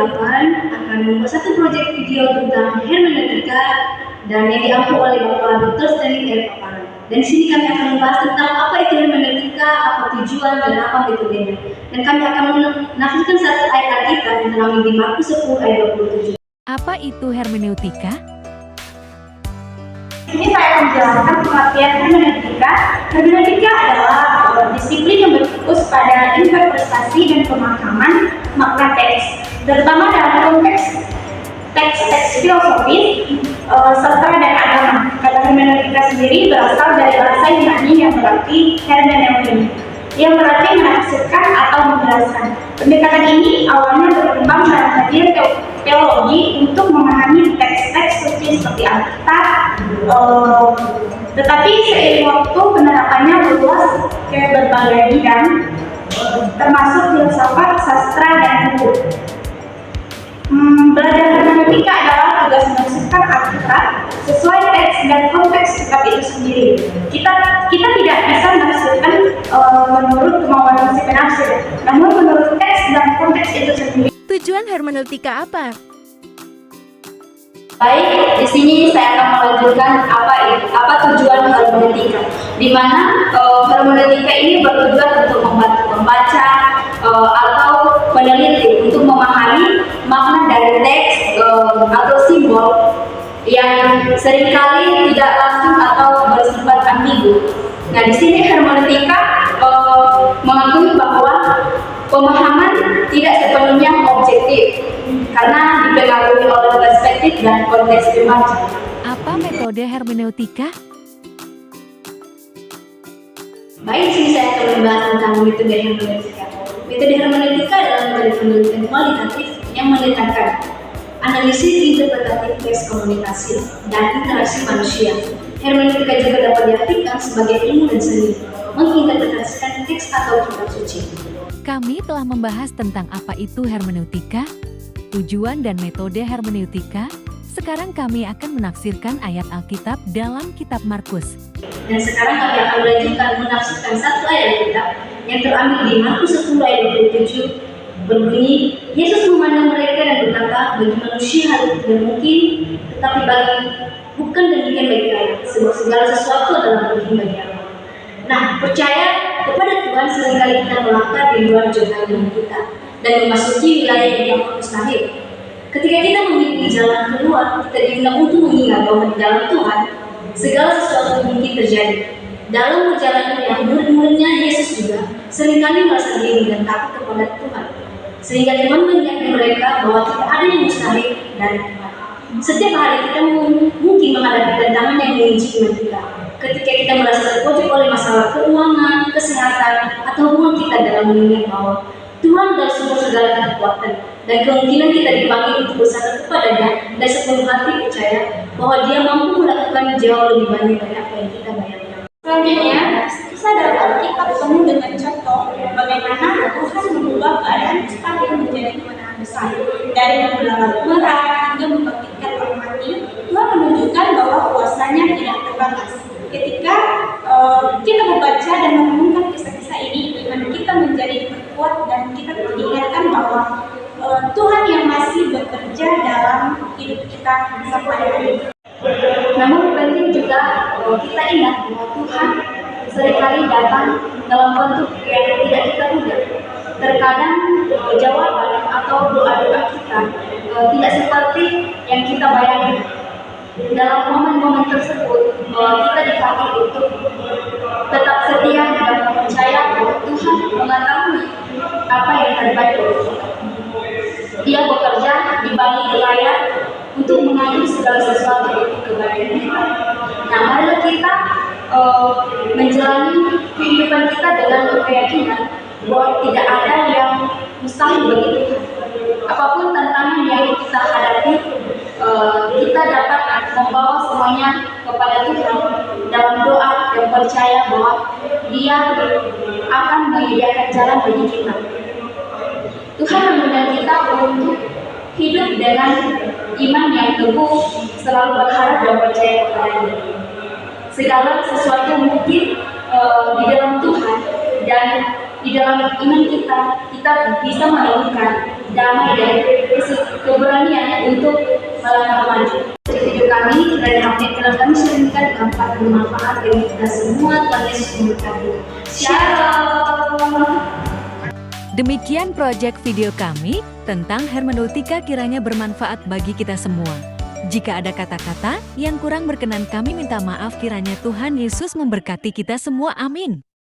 2008 akan membuat satu proyek video tentang hermeneutika dan yang diampu oleh Bapak Dr. Stanley R. Paparan. Dan di sini kami akan membahas tentang apa itu hermeneutika, apa tujuan dan apa metodenya. Dan kami akan menafsirkan satu ayat Alkitab yang terdapat di Markus 10 ayat 27. Apa itu hermeneutika? Ini saya akan menjelaskan pengertian hermeneutika. Hermeneutika adalah disiplin yang berfokus pada interpretasi dan pemahaman makna teks, terutama dalam konteks teks filosofis, sastra dan agama. Kata hermeneutika sendiri berasal dari bahasa Yunani yang berarti hermeneutin, yang berarti menafsirkan atau menjelaskan. Pendekatan ini awalnya berkembang dalam kajian teologi untuk memahami teks-teks suci seperti Alkitab, tetapi seiring waktu penerapannya meluas ke berbagai bidang, termasuk filsafat, sastra, dan hukum. Belajar hermeneutika adalah tugas menafsirkan Alkitab sesuai teks dan konteks kitab itu sendiri. Kita tidak bisa menafsirkan menurut kemauan si penafsir, namun menurut teks dan konteks itu sendiri. Tujuan hermeneutika apa? Baik, di sini saya akan melanjutkan apa tujuan hermeneutika. Di mana hermeneutika ini bertujuan untuk membantu membaca atau meneliti untuk memahami makna dari teks atau simbol yang seringkali tidak langsung atau bersifat ambigu. Nah, di sini hermeneutika mengakui bahwa pemahaman tidak sepenuhnya objektif karena dipengaruhi oleh perspektif dan konteks pembaca. Apa metode hermeneutika? Baik, di sini saya akan membahas tentang metode hermeneutika. Metode hermeneutika adalah metode penelitian kualitatif yang menekankan analisis interpretatif teks komunikasi dan interaksi manusia. Hermeneutika juga dapat diartikan sebagai ilmu dan seni menginterpretasikan teks atau kitab suci. Kami telah membahas tentang apa itu hermeneutika, tujuan dan metode hermeneutika. Sekarang kami akan menafsirkan ayat Alkitab dalam kitab Markus. Dan sekarang kami akan melanjutkan menafsirkan satu ayat Alkitab yang terambil di Markus 10 ayat 27 berbunyi, Yesus memandang mereka dan berkata, bagi manusia hal itu tidak mungkin, tetapi bukan demikian bagi Allah, sebab segala sesuatu adalah mungkin bagi Allah. Nah, percaya kepada Tuhan seringkali kita melangkah di luar zona nyaman kita dan memasuki wilayah yang mustahil. Ketika kita memiliki jalan keluar, kita diundang untuk mengingat bahwa di dalam Tuhan segala sesuatu mungkin terjadi. Dalam perjalanan yang murid-muridnya Yesus juga seringkali merasa diri dan takut kepada Tuhan, sehingga Tuhan mengingatkan mereka bahwa tidak ada yang mustahil dari Tuhan. Setiap hari kita mungkin menghadapi tantangan yang menguji iman kita. Ketika kita merasa terpojok oleh masalah keuangan, kesehatan, atau hubungan kita dalam mengingat bahwa Tuhan adalah sumber segala kekuatan dan kemungkinan kita dipanggil untuk bersandar kepada-Nya dan sepenuh hati percaya bahwa Dia mampu melakukan jauh lebih banyak dari apa yang kita bayangkan. Selanjutnya, kisah dalam Alkitab penuh dengan contoh bagaimana Tuhan mengubah keadaan mustahil menjadi kemenangan besar. Dari menghilangkan perang hingga membangkitkan orang mati, Tuhan menunjukkan bahwa kuasanya tidak terbatas. Ketika kita membaca dan merenungkan kisah-kisah ini, iman kita menjadi kuat dan kita diingatkan bahwa Tuhan yang masih bekerja dalam hidup kita sampai hari ini. Namun penting juga kita ingat bahwa Tuhan seringkali datang dalam bentuk yang tidak kita duga. Terkadang jawaban atau doa-doa kita tidak seperti yang kita bayangkan. Dalam momen-momen tersebut kita dipanggil untuk tetap setia dan percaya bahwa Tuhan mengetahui apa yang terbaik untuk kita. Dia bekerja di balik layar untuk mengatur segala sesuatu untuk kebaikan kita. Nah, marilah kita menjalani kehidupan kita dengan keyakinan bahwa tidak ada yang mustahil bagi Tuhan. Apapun tantangan yang kita hadapi, kita dapat membawa semuanya kepada Tuhan dalam doa dan percaya bahwa Dia akan menyediakan jalan bagi kita. Tuhan mengundang kita untuk hidup dengan iman yang teguh, selalu berharap dan percaya kepada-Nya. Segala sesuatu mungkin di dalam Tuhan, dan di dalam iman kita, kita bisa menemukan damai dan keberanian untuk melangkah maju. Video kami dan update telah kami sharingkan dampak bermanfaat bagi kita semua. Tuhan Yesus memberkati. Shalom. Demikian proyek video kami tentang hermeneutika, kiranya bermanfaat bagi kita semua. Jika ada kata-kata yang kurang berkenan, kami minta maaf. Kiranya Tuhan Yesus memberkati kita semua. Amin.